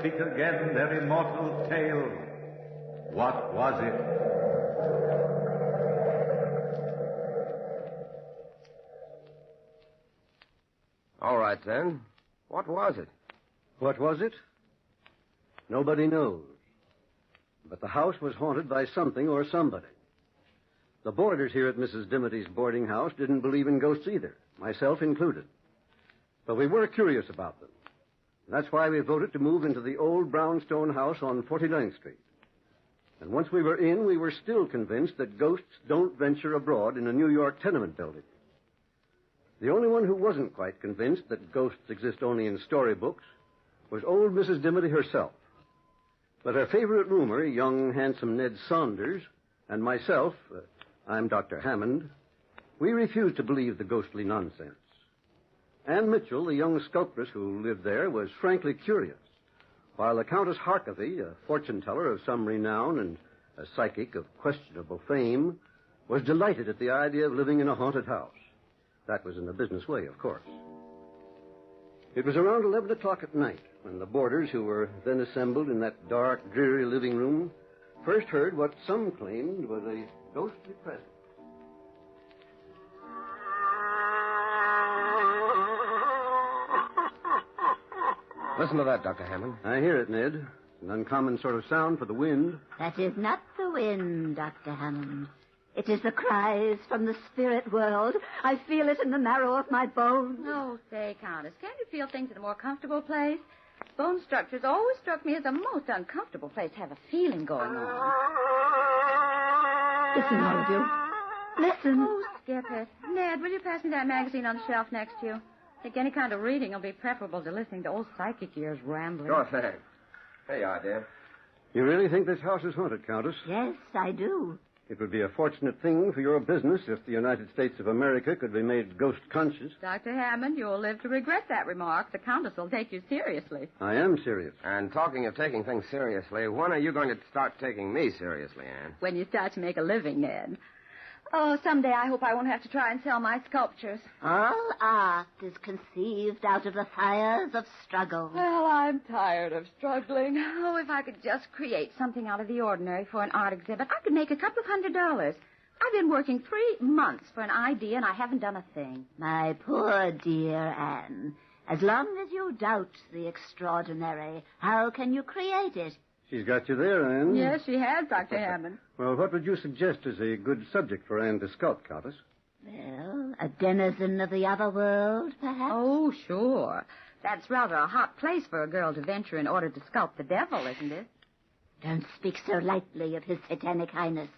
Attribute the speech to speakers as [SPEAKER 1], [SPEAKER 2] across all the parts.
[SPEAKER 1] speak again their immortal tale. What was it?
[SPEAKER 2] All right, then. What was it?
[SPEAKER 3] What was it? Nobody knows. But the house was haunted by something or somebody. The boarders here at Mrs. Dimity's boarding house didn't believe in ghosts either, myself included. But we were curious about them. That's why we voted to move into the old brownstone house on 49th Street. And once we were in, we were still convinced that ghosts don't venture abroad in a New York tenement building. The only one who wasn't quite convinced that ghosts exist only in storybooks was old Mrs. Dimity herself. But her favorite roomer, young, handsome Ned Saunders, and myself, I'm Dr. Hammond, we refused to believe the ghostly nonsense. Anne Mitchell, the young sculptress who lived there, was frankly curious, while the Countess Harkavy, a fortune-teller of some renown and a psychic of questionable fame, was delighted at the idea of living in a haunted house. That was in a business way, of course. It was around 11 o'clock at night when the boarders, who were then assembled in that dark, dreary living room, first heard what some claimed was a ghostly presence.
[SPEAKER 2] Listen to that, Dr. Hammond.
[SPEAKER 3] I hear it, Ned. An uncommon sort of sound for the wind.
[SPEAKER 4] That is not the wind, Dr. Hammond. It is the cries from the spirit world. I feel it in the marrow of my bones.
[SPEAKER 5] Oh, say, Countess, can't you feel things in a more comfortable place? Bone structures always struck me as a most uncomfortable place to have a feeling going on.
[SPEAKER 4] Listen, all of you. Listen.
[SPEAKER 5] Oh, skip it. Ned, will you pass me that magazine on the shelf next to you? I think any kind of reading will be preferable to listening to old psychic ears rambling.
[SPEAKER 2] Sure thing. Here you are, dear.
[SPEAKER 3] You really think this house is haunted, Countess?
[SPEAKER 4] Yes, I do.
[SPEAKER 3] It would be a fortunate thing for your business if the United States of America could be made ghost-conscious.
[SPEAKER 5] Dr. Hammond, you'll live to regret that remark. The Countess will take you seriously.
[SPEAKER 3] I am serious.
[SPEAKER 2] And talking of taking things seriously, when are you going to start taking me seriously, Anne?
[SPEAKER 5] When you start to make a living, Ned. Oh, someday I hope I won't have to try and sell my sculptures.
[SPEAKER 4] All art is conceived out of the fires of struggle.
[SPEAKER 5] Well, I'm tired of struggling. Oh, if I could just create something out of the ordinary for an art exhibit, I could make a couple of $100. I've been working 3 months for an idea, and I haven't done a thing.
[SPEAKER 4] My poor dear Anne, as long as you doubt the extraordinary, how can you create it?
[SPEAKER 3] She's got you there, Anne.
[SPEAKER 5] Yes, she has, Dr. Hammond.
[SPEAKER 3] Well, what would you suggest as a good subject for Anne to sculpt, Countess?
[SPEAKER 4] Well, a denizen of the other world, perhaps?
[SPEAKER 5] Oh, sure. That's rather a hot place for a girl to venture in order to sculpt the devil, isn't it?
[SPEAKER 4] Don't speak so lightly of his satanic highness.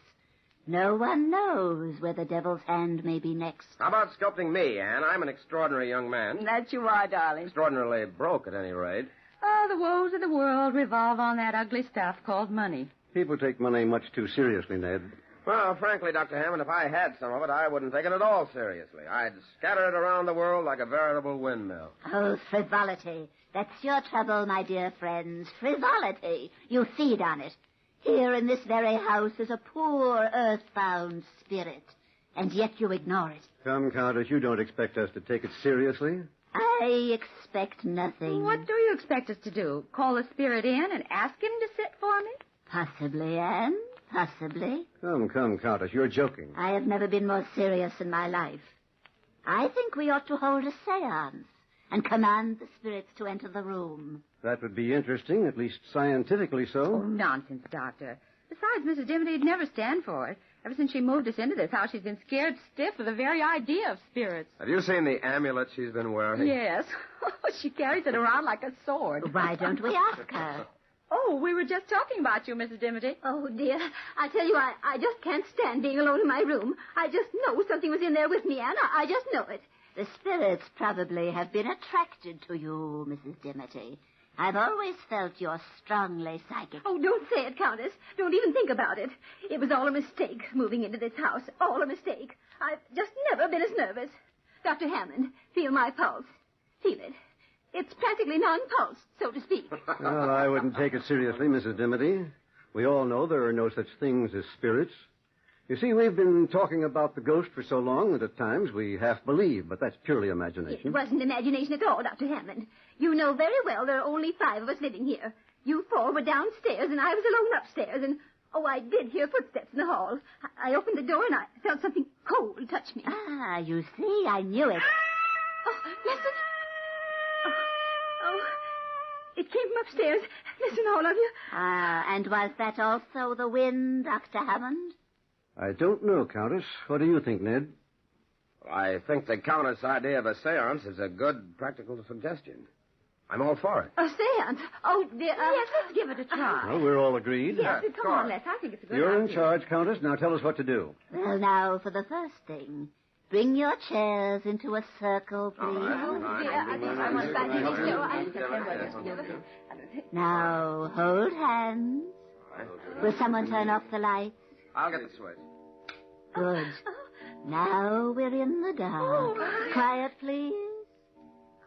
[SPEAKER 4] No one knows where the devil's hand may be next.
[SPEAKER 2] How about sculpting me, Anne? I'm an extraordinary young man.
[SPEAKER 5] That you are, darling.
[SPEAKER 2] Extraordinarily broke, at any rate.
[SPEAKER 5] Oh, the woes of the world revolve on that ugly stuff called money.
[SPEAKER 3] People take money much too seriously, Ned.
[SPEAKER 2] Well, frankly, Dr. Hammond, if I had some of it, I wouldn't take it at all seriously. I'd scatter it around the world like a veritable windmill.
[SPEAKER 4] Oh, frivolity. That's your trouble, my dear friends. Frivolity. You feed on it. Here in this very house is a poor, earthbound spirit, and yet you ignore it.
[SPEAKER 3] Come, Countess, you don't expect us to take it seriously?
[SPEAKER 4] I expect nothing.
[SPEAKER 5] What do you expect us to do? Call the spirit in and ask him to sit for me?
[SPEAKER 4] Possibly, Anne. Possibly.
[SPEAKER 3] Come, Countess, you're joking.
[SPEAKER 4] I have never been more serious in my life. I think we ought to hold a seance and command the spirits to enter the room.
[SPEAKER 3] That would be interesting, at least scientifically so.
[SPEAKER 5] Oh, nonsense, Doctor. Besides, Mrs. Dimity'd never stand for it. Ever since she moved us into this house, she's been scared stiff with the very idea of spirits.
[SPEAKER 2] Have you seen the amulet she's been wearing?
[SPEAKER 5] Yes. She carries it around like a sword.
[SPEAKER 4] Why don't we ask her?
[SPEAKER 5] Oh, we were just talking about you, Mrs. Dimity.
[SPEAKER 6] Oh, dear. I tell you, I just can't stand being alone in my room. I just know something was in there with me, Anne. I just know it.
[SPEAKER 4] The spirits probably have been attracted to you, Mrs. Dimity. I've always felt you're strongly psychic.
[SPEAKER 6] Oh, don't say it, Countess. Don't even think about it. It was all a mistake, moving into this house. All a mistake. I've just never been as nervous. Dr. Hammond, feel my pulse. Feel it. It's practically non-pulse, so to speak.
[SPEAKER 3] Well, I wouldn't take it seriously, Mrs. Dimity. We all know there are no such things as spirits. You see, we've been talking about the ghost for so long that at times we half believe, but that's purely imagination.
[SPEAKER 6] It wasn't imagination at all, Dr. Hammond. You know very well there are only 5 of us living here. You four were downstairs, and I was alone upstairs, and, oh, I did hear footsteps in the hall. I opened the door, and I felt something cold touch me.
[SPEAKER 4] Ah, you see, I knew it.
[SPEAKER 6] Oh, listen. Oh, it came from upstairs. Listen, all of you.
[SPEAKER 4] Ah, and was that also the wind, Dr. Hammond?
[SPEAKER 3] I don't know, Countess. What do you think, Ned?
[SPEAKER 2] I think the Countess' idea of a seance is a good practical suggestion. I'm all for it.
[SPEAKER 6] A seance? Oh, dear.
[SPEAKER 5] Yes, let's give it a try.
[SPEAKER 3] Well, we're all agreed.
[SPEAKER 5] Yes, come on, Les. I think it's a good
[SPEAKER 3] You're
[SPEAKER 5] idea.
[SPEAKER 3] in charge, Countess. Now tell us what to do.
[SPEAKER 4] Well, now, for the first thing, bring your chairs into a circle, please.
[SPEAKER 6] Oh, dear. I think I want back in the show.
[SPEAKER 4] Now, hold hands. Will someone turn off the lights?
[SPEAKER 2] I'll get the switch.
[SPEAKER 4] Good. Now we're in the dark. Quiet, please.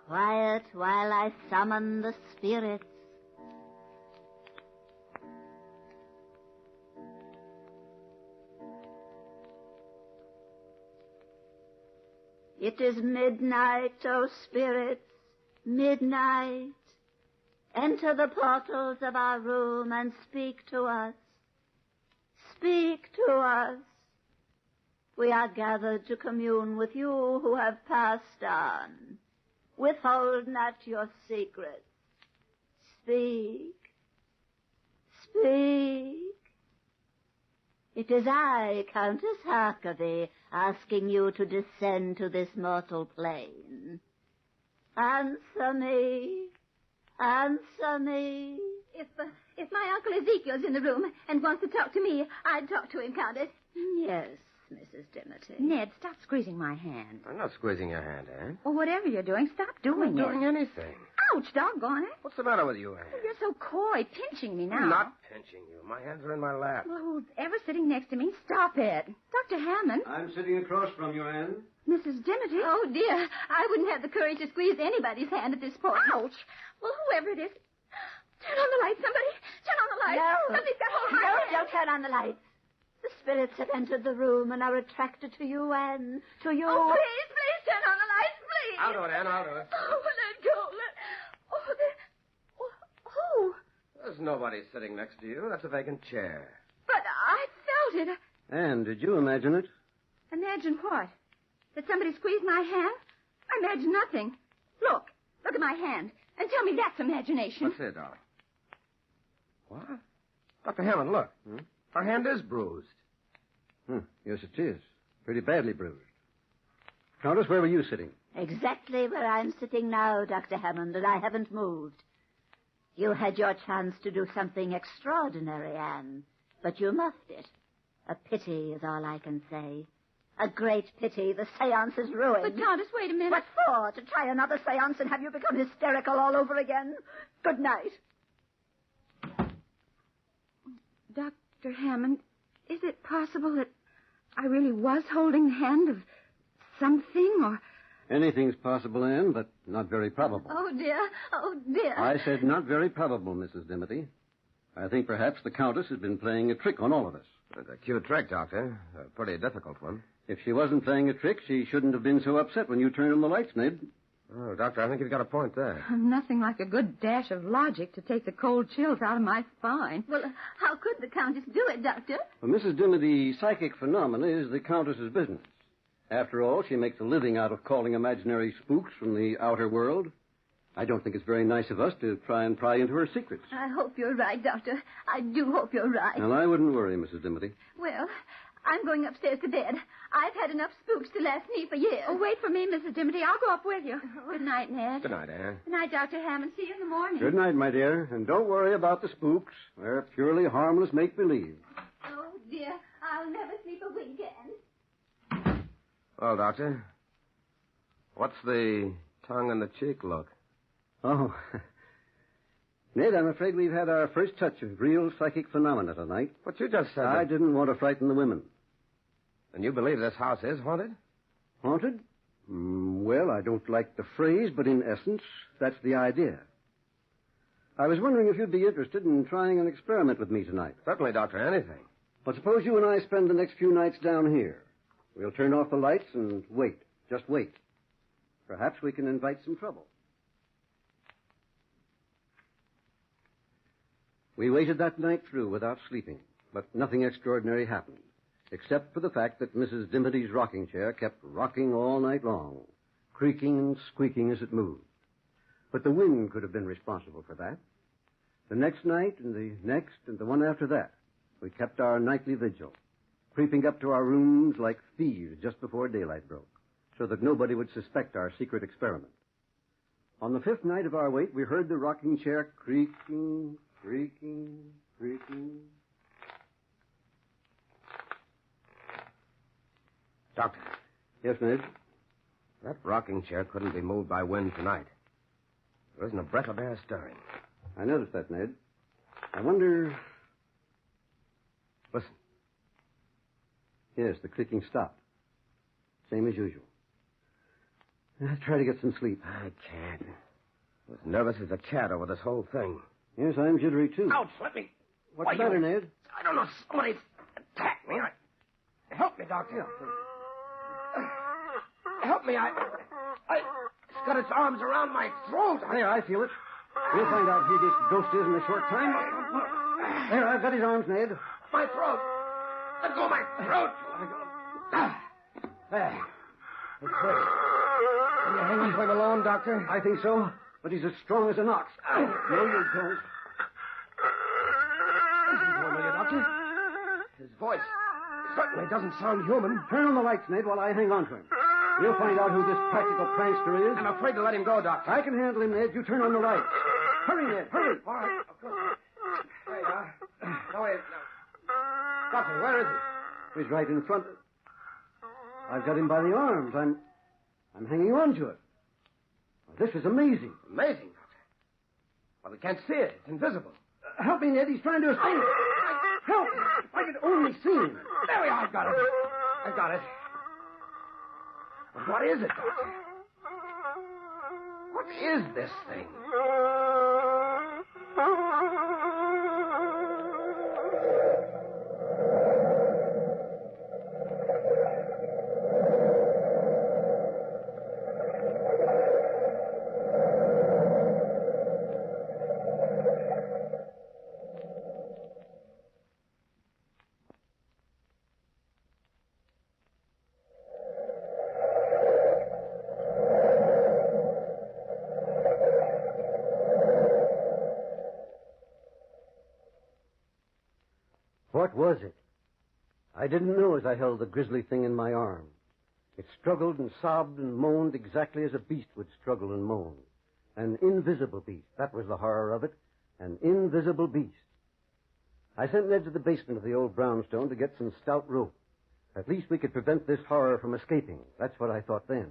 [SPEAKER 4] Quiet while I summon the spirits. It is midnight, O spirits, midnight. Enter the portals of our room and speak to us. Speak to us. We are gathered to commune with you who have passed on. Withhold not your secrets. Speak. Speak. It is I, Countess Harkavy, asking you to descend to this mortal plane. Answer me. Answer me.
[SPEAKER 6] If my Uncle Ezekiel's in the room and wants to talk to me, I'd talk to him, Countess.
[SPEAKER 4] Yes, Mrs. Dimity.
[SPEAKER 5] Ned, stop squeezing my hand.
[SPEAKER 2] I'm not squeezing your hand, Anne.
[SPEAKER 5] Or whatever you're doing, stop doing
[SPEAKER 2] I'm not doing
[SPEAKER 5] it.
[SPEAKER 2] anything.
[SPEAKER 5] Ouch, doggone it.
[SPEAKER 2] What's the matter with you, Anne?
[SPEAKER 5] Oh, you're so coy, pinching me now.
[SPEAKER 2] I'm not pinching you. My hands are in my lap.
[SPEAKER 5] Well, who's ever sitting next to me? Stop it. Dr. Hammond.
[SPEAKER 3] I'm sitting across from you, Anne.
[SPEAKER 5] Mrs. Dimity.
[SPEAKER 6] Oh, dear. I wouldn't have the courage to squeeze anybody's hand at this point.
[SPEAKER 5] Ouch. Well, whoever it is. Turn on the light, somebody. Turn on the light.
[SPEAKER 4] No.
[SPEAKER 5] Somebody's got hold of my hand.
[SPEAKER 4] Don't turn on the lights. The spirits have entered the room and are attracted to you, Anne. To you.
[SPEAKER 5] Oh, please turn on the lights, please.
[SPEAKER 2] I'll do it, Anne. I'll do it.
[SPEAKER 5] Oh, let go. Oh,
[SPEAKER 2] There's nobody sitting next to you. That's a vacant chair.
[SPEAKER 5] but I felt it.
[SPEAKER 3] Anne, did you imagine it?
[SPEAKER 5] Imagine what? That somebody squeezed my hand? I imagine nothing. Look at my hand, and tell me that's imagination.
[SPEAKER 2] What's it, darling? What? Dr. Hammond, look. Our hand is bruised.
[SPEAKER 3] Yes, it is. Pretty badly bruised. Countess, where were you sitting?
[SPEAKER 4] Exactly where I'm sitting now, Dr. Hammond, and I haven't moved. You had your chance to do something extraordinary, Anne, but you muffed it. A pity is all I can say. A great pity. The seance is ruined.
[SPEAKER 5] But, Countess, wait a minute.
[SPEAKER 4] What for? To try another seance and have you become hysterical all over again? Good night.
[SPEAKER 5] Dr. Hammond, is it possible that I really was holding the hand of something, or...
[SPEAKER 3] Anything's possible, Anne, but not very probable.
[SPEAKER 6] Oh, dear. Oh, dear.
[SPEAKER 3] I said not very probable, Mrs. Dimity. I think perhaps the Countess has been playing a trick on all of us.
[SPEAKER 2] It's a cute trick, Doctor. A pretty difficult one.
[SPEAKER 3] If she wasn't playing a trick, she shouldn't have been so upset when you turned on the lights, Ned.
[SPEAKER 2] Oh, Doctor, I think you've got a point there.
[SPEAKER 5] Nothing like a good dash of logic to take the cold chills out of my spine.
[SPEAKER 6] Well, how could the Countess do it, Doctor?
[SPEAKER 3] Well, Mrs. Dimity, psychic phenomena is the Countess's business. After all, she makes a living out of calling imaginary spooks from the outer world. I don't think it's very nice of us to try and pry into her secrets.
[SPEAKER 6] I hope you're right, Doctor. I do hope you're right.
[SPEAKER 3] Well, I wouldn't worry, Mrs. Dimity.
[SPEAKER 6] Well, I'm going upstairs to bed. I've had enough spooks to last me for years.
[SPEAKER 5] Oh, wait for me, Mrs. Dimity. I'll go up with you. Good night, Ned.
[SPEAKER 2] Good night, Anne.
[SPEAKER 5] Good night, Dr. Hammond. See you in the morning.
[SPEAKER 3] Good night, my dear. And don't worry about the spooks. They're purely harmless make-believe.
[SPEAKER 6] Oh, dear. I'll never sleep a wink again.
[SPEAKER 2] Well, Doctor, what's the tongue-in-the-cheek look?
[SPEAKER 3] Oh. Ned, I'm afraid we've had our first touch of real psychic phenomena tonight.
[SPEAKER 2] What you just said.
[SPEAKER 3] I didn't want to frighten the women.
[SPEAKER 2] And you believe this house is haunted?
[SPEAKER 3] Haunted? Well, I don't like the phrase, but in essence, that's the idea. I was wondering if you'd be interested in trying an experiment with me tonight.
[SPEAKER 2] Certainly, Doctor, anything.
[SPEAKER 3] But suppose you and I spend the next few nights down here. We'll turn off the lights and wait. Just wait. Perhaps we can invite some trouble. We waited that night through without sleeping, but nothing extraordinary happened, except for the fact that Mrs. Dimity's rocking chair kept rocking all night long, creaking and squeaking as it moved. But the wind could have been responsible for that. The next night and the next and the one after that, we kept our nightly vigil, creeping up to our rooms like thieves just before daylight broke, so that nobody would suspect our secret experiment. On the 5th night of our wait, we heard the rocking chair creaking, creaking, creaking.
[SPEAKER 2] Doctor.
[SPEAKER 3] Yes, Ned?
[SPEAKER 2] That rocking chair couldn't be moved by wind tonight. There isn't a breath of air stirring.
[SPEAKER 3] I noticed that, Ned. I wonder...
[SPEAKER 2] Listen.
[SPEAKER 3] Yes, the creaking stopped. Same as usual. I'll try to get some sleep.
[SPEAKER 2] I can't. I'm as nervous as a cat over this whole thing.
[SPEAKER 3] Yes, I'm jittery, too.
[SPEAKER 2] Ouch, let me...
[SPEAKER 3] What's the matter, Ned?
[SPEAKER 2] I don't know. Somebody's attacked me. Help me, Doctor. Help me. I got its arms around my throat.
[SPEAKER 3] There, I feel it. We'll find out who this ghost is in a short time. There, I've got his arms, Ned.
[SPEAKER 2] My throat. Let go of my throat. There. It's hurt. Are you hanging for him alone, Doctor?
[SPEAKER 3] I think so, but he's as strong as an ox. No, you don't.
[SPEAKER 2] Listen to him, will you, Doctor? His voice certainly doesn't sound human.
[SPEAKER 3] Turn on the lights, Ned, while I hang on to him. We'll find out who this practical prankster is.
[SPEAKER 2] I'm afraid to let him go, Doctor.
[SPEAKER 3] I can handle him, Ned. You turn on the lights. Hurry, Ned, hurry.
[SPEAKER 2] All right, of course. There you are. No, wait. No. Doctor, where is he?
[SPEAKER 3] He's right in front. I've got him by the arms. I'm hanging on to it. Well, this is amazing.
[SPEAKER 2] Amazing, Doctor. Well, we can't see it. It's invisible.
[SPEAKER 3] Help me, Ned. He's trying to escape. Help! If I could only see him.
[SPEAKER 2] There we are. I've got it. I've got it. But what is it, Doctor? What is this thing?
[SPEAKER 3] What was it? I didn't know as I held the grisly thing in my arm. It struggled and sobbed and moaned exactly as a beast would struggle and moan. An invisible beast. That was the horror of it. An invisible beast. I sent Ned to the basement of the old brownstone to get some stout rope. At least we could prevent this horror from escaping. That's what I thought then.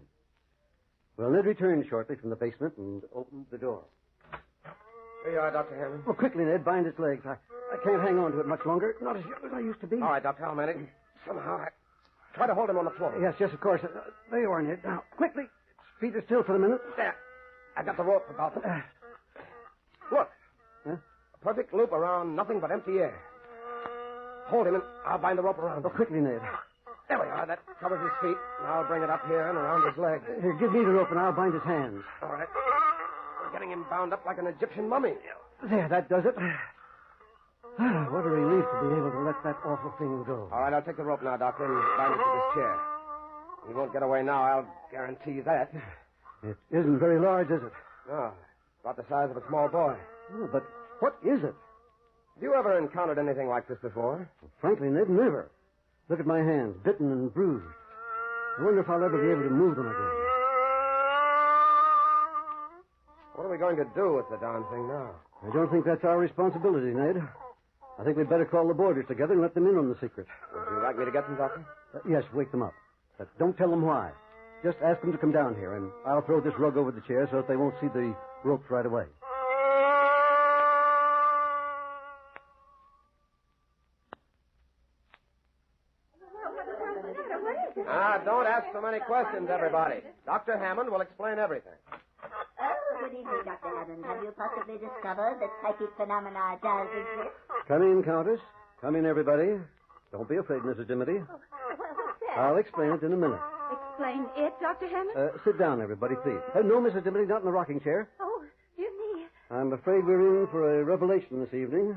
[SPEAKER 3] Well, Ned returned shortly from the basement and opened the door.
[SPEAKER 2] Here you are, Dr. Hammond.
[SPEAKER 3] Oh, quickly, Ned. Bind its legs. I can't hang on to it much longer. Not as young as I used to be.
[SPEAKER 2] All right, Dr. I'll manage. Somehow I try to hold him on the floor.
[SPEAKER 3] Yes, of course. There you are, Ned. Now, quickly. Feet are still for a minute.
[SPEAKER 2] There. I got the rope about him. Look.
[SPEAKER 3] Huh?
[SPEAKER 2] A perfect loop around nothing but empty air. Hold him and I'll bind the rope around him.
[SPEAKER 3] Oh, quickly, Ned.
[SPEAKER 2] There we are. That covers his feet. And I'll bring it up here and around his legs.
[SPEAKER 3] Here, give me the rope and I'll bind his hands.
[SPEAKER 2] All right. We're getting him bound up like an Egyptian mummy.
[SPEAKER 3] There, that does it. Ah, what a relief to be able to let that awful thing go.
[SPEAKER 2] All right, I'll take the rope now, Doctor, and bind it to this chair. He won't get away now, I'll guarantee that.
[SPEAKER 3] It isn't very large, is it?
[SPEAKER 2] No, about the size of a small boy.
[SPEAKER 3] Oh, but what is it?
[SPEAKER 2] Have you ever encountered anything like this before?
[SPEAKER 3] Well, frankly, Ned, never. Look at my hands, bitten and bruised. I wonder if I'll ever be able to move them again.
[SPEAKER 2] What are we going to do with the darn thing now?
[SPEAKER 3] I don't think that's our responsibility, Ned. I think we'd better call the boarders together and let them in on the secret.
[SPEAKER 2] Would you like me to get them, Doctor?
[SPEAKER 3] Yes, wake them up. But don't tell them why. Just ask them to come down here, and I'll throw this rug over the chair so that they won't see the ropes right away.
[SPEAKER 2] Don't ask so many questions, everybody. Dr. Hammond will explain everything.
[SPEAKER 4] Oh, good evening, Dr. Hammond. Have you possibly discovered that psychic phenomena does exist?
[SPEAKER 3] Come in, Countess. Come in, everybody. Don't be afraid, Mrs. Dimity.
[SPEAKER 6] What's that?
[SPEAKER 3] I'll explain it in a minute.
[SPEAKER 6] Explain it, Dr. Hammond?
[SPEAKER 3] Sit down, everybody, please. No, Mrs. Dimity, not in the rocking chair.
[SPEAKER 6] Oh, dear me.
[SPEAKER 3] I'm afraid we're in for a revelation this evening.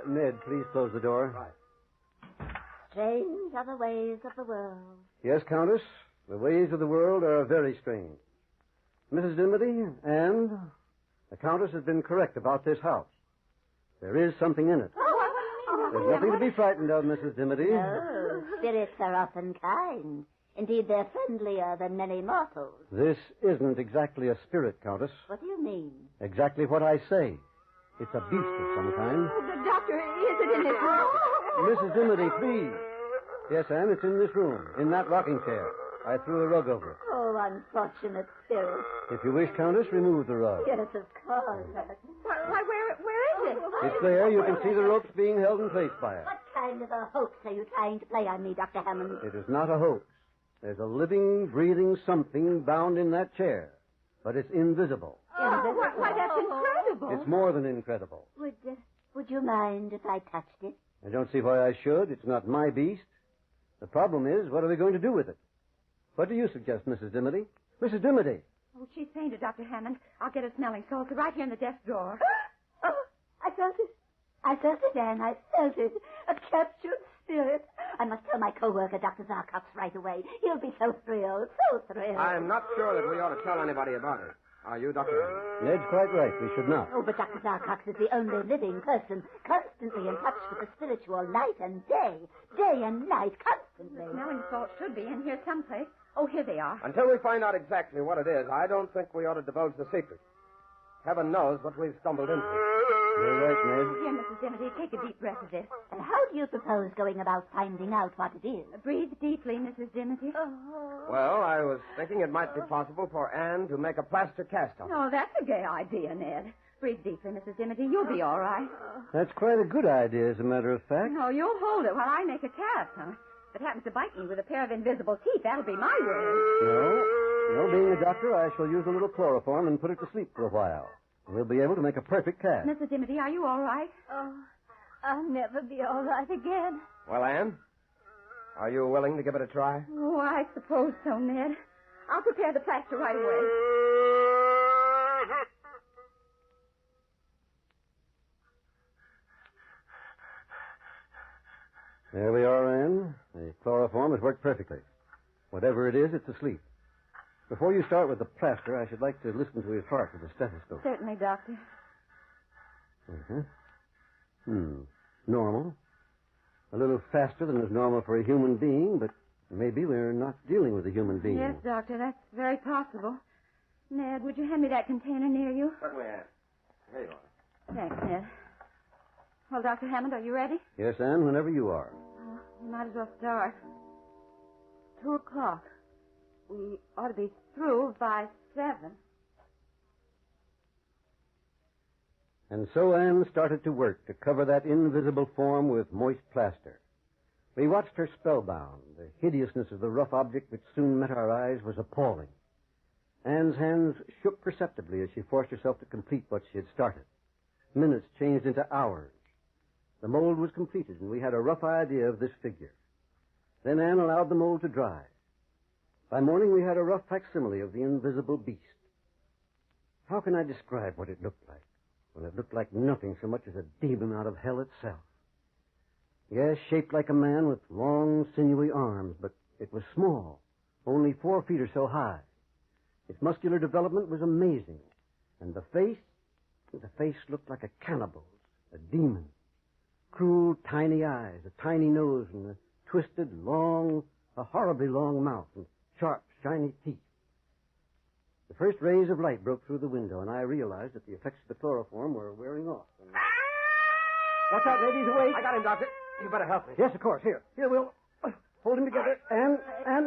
[SPEAKER 3] Ned, please close the door.
[SPEAKER 2] Right.
[SPEAKER 4] Strange are the ways of the world.
[SPEAKER 3] Yes, Countess. The ways of the world are very strange. Mrs. Dimity, and the Countess has been correct about this house. There is something in it. There's nothing to be frightened of, Mrs. Dimity.
[SPEAKER 4] Oh, spirits are often kind. Indeed, they're friendlier than many mortals.
[SPEAKER 3] This isn't exactly a spirit, Countess.
[SPEAKER 4] What do you mean?
[SPEAKER 3] Exactly what I say. It's a beast of some kind.
[SPEAKER 6] Oh, the doctor, is it in this room?
[SPEAKER 3] Mrs. Dimity, please. Yes, Anne, it's in this room, in that rocking chair. I threw the rug over it.
[SPEAKER 4] Oh, unfortunate spirit.
[SPEAKER 3] If you wish, Countess, remove the rug.
[SPEAKER 4] Yes, of course.
[SPEAKER 6] Why, where is it?
[SPEAKER 3] It's there. You can see the ropes being held in place by it.
[SPEAKER 4] What kind of a hoax are you trying to play on me, Dr. Hammond?
[SPEAKER 3] It is not a hoax. There's a living, breathing something bound in that chair. But it's invisible.
[SPEAKER 6] Why, that's incredible.
[SPEAKER 3] It's more than incredible.
[SPEAKER 4] Would you mind if I touched it?
[SPEAKER 3] I don't see why I should. It's not my beast. The problem is, what are we going to do with it? What do you suggest, Mrs. Dimity? Mrs. Dimity!
[SPEAKER 5] Oh, she's fainted, Dr. Hammond. I'll get a smelling salts right here in the desk drawer.
[SPEAKER 4] Oh, I felt it. I felt it, Anne. I felt it. A captured spirit. I must tell my co-worker, Dr. Zarkox, right away. He'll be so thrilled, so thrilled.
[SPEAKER 2] I'm not sure that we ought to tell anybody about it. Are you, Dr. Hammond?
[SPEAKER 3] Ned's quite right. We should not.
[SPEAKER 4] Oh, but Dr. Zarkox is the only living person constantly in touch with the spiritual night and day. Day and night, constantly.
[SPEAKER 5] Smelling salts should be in here someplace. Oh, here they are.
[SPEAKER 2] Until we find out exactly what it is, I don't think we ought to divulge the secret. Heaven knows what we've stumbled into.
[SPEAKER 3] You're right, Ned.
[SPEAKER 5] Here, Mrs. Dimity, take a deep breath of this.
[SPEAKER 4] And how do you propose going about finding out what it is?
[SPEAKER 5] Breathe deeply, Mrs. Dimity.
[SPEAKER 2] Well, I was thinking it might be possible for Anne to make a plaster cast of it.
[SPEAKER 5] Oh, that's a gay idea, Ned. Breathe deeply, Mrs. Dimity. You'll be all right.
[SPEAKER 3] That's quite a good idea, as a matter of fact.
[SPEAKER 5] No, you'll hold it while I make a cast, huh? If it happens to bite me with a pair of invisible teeth, that'll be my way.
[SPEAKER 3] No, being a doctor, I shall use a little chloroform and put it to sleep for a while. We'll be able to make a perfect cast.
[SPEAKER 5] Mrs. Dimity, are you all right?
[SPEAKER 6] Oh, I'll never be all right again.
[SPEAKER 2] Well, Anne, are you willing to give it a try?
[SPEAKER 5] Oh, I suppose so, Ned. I'll prepare the plaster right away.
[SPEAKER 3] There we are, Anne. The chloroform has worked perfectly. Whatever it is, it's asleep. Before you start with the plaster, I should like to listen to his heart with a stethoscope.
[SPEAKER 5] Certainly, Doctor.
[SPEAKER 3] Normal. A little faster than is normal for a human being, but maybe we're not dealing with a human being.
[SPEAKER 5] Yes, Doctor, that's very possible. Ned, would you hand me that container near you?
[SPEAKER 2] Certainly, Anne. Here you are.
[SPEAKER 5] Thanks, Ned. Well, Dr. Hammond, are you ready?
[SPEAKER 3] Yes, Anne, whenever you are.
[SPEAKER 5] Oh, we might as well start. 2:00. We ought to be through by 7.
[SPEAKER 3] And so Anne started to work to cover that invisible form with moist plaster. We watched her spellbound. The hideousness of the rough object which soon met our eyes was appalling. Anne's hands shook perceptibly as she forced herself to complete what she had started. Minutes changed into hours. The mold was completed, and we had a rough idea of this figure. Then Anne allowed the mold to dry. By morning, we had a rough facsimile of the invisible beast. How can I describe what it looked like? When it looked like nothing so much as a demon out of hell itself. Yes, shaped like a man with long, sinewy arms, but it was small, only 4 feet or so high. Its muscular development was amazing. And the face looked like a cannibal's, a demon. Cruel, tiny eyes, a tiny nose, and a twisted, a horribly long mouth, and sharp, shiny teeth. The first rays of light broke through the window, and I realized that the effects of the chloroform were wearing off. Watch out, ladies, awake.
[SPEAKER 2] I got him, Doctor. You better help me.
[SPEAKER 3] Yes, of course. Here, we'll hold him together. And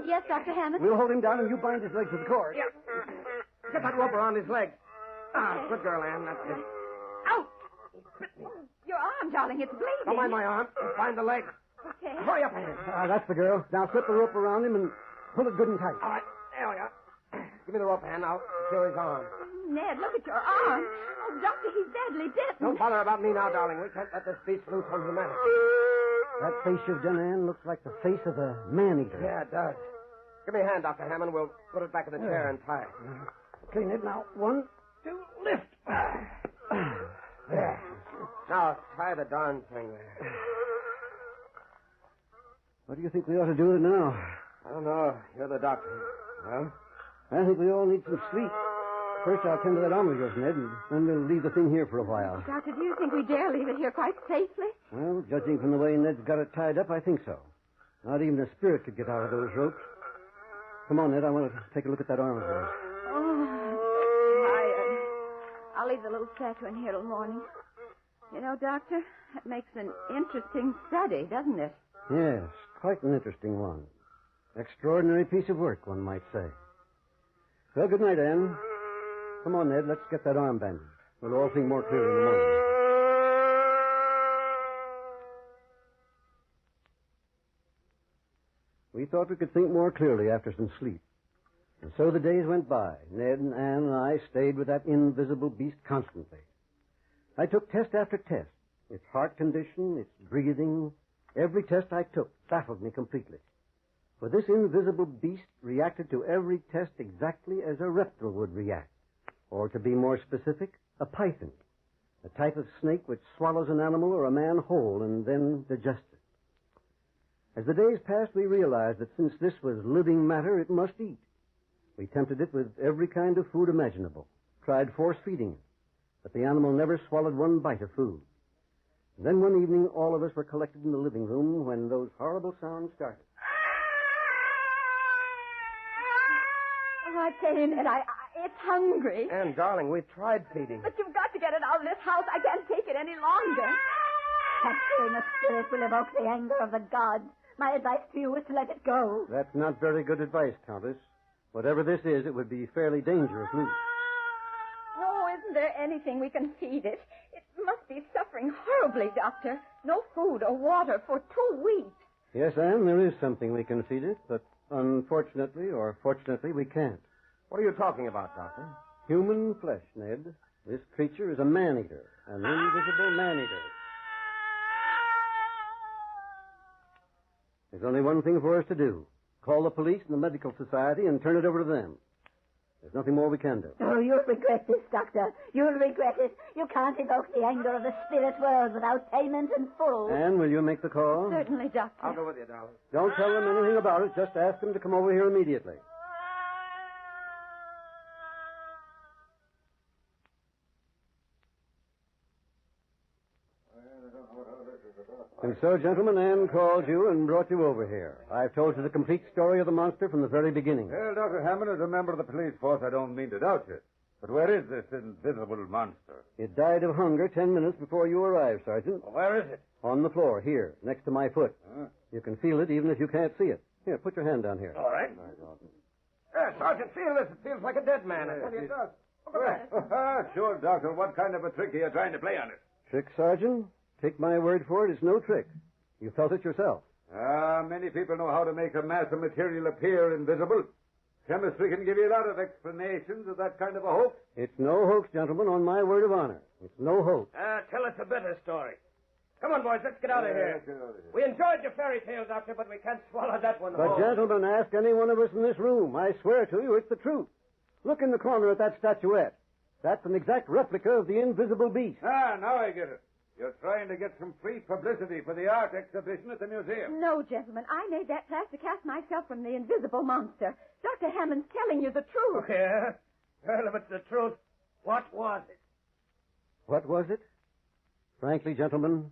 [SPEAKER 5] Yes, Dr. Hammond?
[SPEAKER 3] we'll hold him down, and you bind his legs with the cord.
[SPEAKER 2] Yeah. Get that rope around his leg. Good girl, Anne. That's it.
[SPEAKER 5] Ouch! Your arm, darling, it's bleeding.
[SPEAKER 2] Don't mind my arm. Find the leg.
[SPEAKER 5] Okay.
[SPEAKER 2] Hurry up, Anne.
[SPEAKER 3] That's the girl. Now slip the rope around him and pull it good and tight.
[SPEAKER 2] All right. There we are. Give me the rope, Anne. I'll secure his arm.
[SPEAKER 5] Ned, look at your arm. Oh, Doctor, he's badly bitten.
[SPEAKER 2] Don't bother about me now, darling. We can't let this beast loose on humanity.
[SPEAKER 3] That face you've done, Anne, looks like the face of a man-eater.
[SPEAKER 2] Yeah, it does. Give me a hand, Dr. Hammond. We'll put it back in the chair and tie it.
[SPEAKER 3] Clean it now. 1, 2, lift.
[SPEAKER 2] There. Now, tie the darn thing there.
[SPEAKER 3] What do you think we ought to do with it now?
[SPEAKER 2] I don't know. You're the doctor. Well?
[SPEAKER 3] I think we all need some sleep. First, I'll tend to that arm of yours, Ned, and then we'll leave the thing here for a while.
[SPEAKER 5] Doctor, do you think we dare leave it here quite safely?
[SPEAKER 3] Well, judging from the way Ned's got it tied up, I think so. Not even a spirit could get out of those ropes. Come on, Ned. I want to take a look at that arm of yours.
[SPEAKER 5] Oh, I'm tired. I'll leave the little statue in here till morning. You know, Doctor, that makes an interesting study, doesn't it?
[SPEAKER 3] Yes, quite an interesting one. Extraordinary piece of work, one might say. Well, good night, Anne. Come on, Ned. Let's get that arm bandaged. We'll all think more clearly in the morning. We thought we could think more clearly after some sleep. And so the days went by. Ned and Anne and I stayed with that invisible beast constantly. I took test after test. Its heart condition, its breathing, every test I took baffled me completely. For this invisible beast reacted to every test exactly as a reptile would react. Or to be more specific, a python, a type of snake which swallows an animal or a man whole and then digests it. As the days passed, we realized that since this was living matter, it must eat. We tempted it with every kind of food imaginable, tried force-feeding it, but the animal never swallowed one bite of food. And then one evening, all of us were collected in the living room when those horrible sounds started.
[SPEAKER 5] Oh, I tell you, Ned, it's hungry.
[SPEAKER 2] Anne, darling, we've tried feeding.
[SPEAKER 5] But you've got to get it out of this house. I can't take it any longer.
[SPEAKER 4] Capturing a spirit will evoke the anger of the gods. My advice to you is to let it go.
[SPEAKER 3] That's not very good advice, Countess. Whatever this is, it would be fairly dangerous loose.
[SPEAKER 5] Oh, isn't there anything we can feed it? It must be suffering horribly, Doctor. No food or water for 2 weeks.
[SPEAKER 3] Yes, Anne, there is something we can feed it, but unfortunately or fortunately, we can't.
[SPEAKER 2] What are you talking about, Doctor?
[SPEAKER 3] Human flesh, Ned. This creature is a man-eater, an invisible man-eater. There's only one thing for us to do. Call the police and the medical society and turn it over to them. There's nothing more we can do.
[SPEAKER 4] Oh, you'll regret this, Doctor. You'll regret it. You can't evoke the anger of the spirit world without payment in full.
[SPEAKER 3] Anne, will you make the call?
[SPEAKER 5] Certainly, Doctor.
[SPEAKER 2] I'll go with you, darling.
[SPEAKER 3] Don't tell them anything about it. Just ask them to come over here immediately. And so, gentlemen, Anne called you and brought you over here. I've told you the complete story of the monster from the very beginning.
[SPEAKER 1] Well, Dr. Hammond, as a member of the police force, I don't mean to doubt you. But where is this invisible monster?
[SPEAKER 3] It died of hunger 10 minutes before you arrived, Sergeant.
[SPEAKER 2] Well, where is it?
[SPEAKER 3] On the floor, here, next to my foot.
[SPEAKER 1] Huh?
[SPEAKER 3] You can feel it even if you can't see it. Here, put your hand down here.
[SPEAKER 2] All right. Sergeant, feel this. It feels like a dead man. I tell you it does. Look at that.
[SPEAKER 1] Sure, Doctor. What kind of a trick are you trying to play on it?
[SPEAKER 3] Trick, Sergeant? Take my word for it, it's no trick. You felt it yourself.
[SPEAKER 1] Many people know how to make a mass of material appear invisible. Chemistry can give you a lot of explanations of that kind of a hoax.
[SPEAKER 3] It's no hoax, gentlemen, on my word of honor. It's no hoax.
[SPEAKER 2] Tell us a better story. Come on, boys, let's get out of here.
[SPEAKER 1] Get out of here.
[SPEAKER 2] We enjoyed your fairy tale, Doctor, but we can't swallow that one
[SPEAKER 3] But,
[SPEAKER 2] whole.
[SPEAKER 3] gentlemen, ask any one of us in this room. I swear to you, it's the truth. Look in the corner at that statuette. That's an exact replica of the invisible beast.
[SPEAKER 1] Now I get it. You're trying to get some free publicity for the art exhibition at the museum.
[SPEAKER 5] No, gentlemen. I made that plaster cast myself from the invisible monster. Dr. Hammond's telling you the truth.
[SPEAKER 2] Yeah? Well, if it's the truth, what was it?
[SPEAKER 3] What was it? Frankly, gentlemen,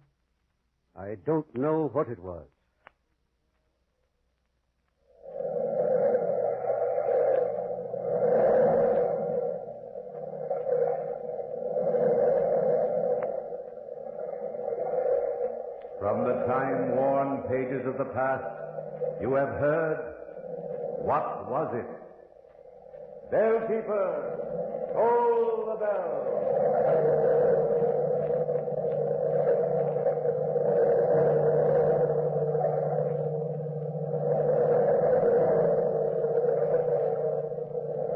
[SPEAKER 3] I don't know what it was.
[SPEAKER 1] From the time-worn pages of the past, you have heard, what was it? Bell keeper, toll the bell.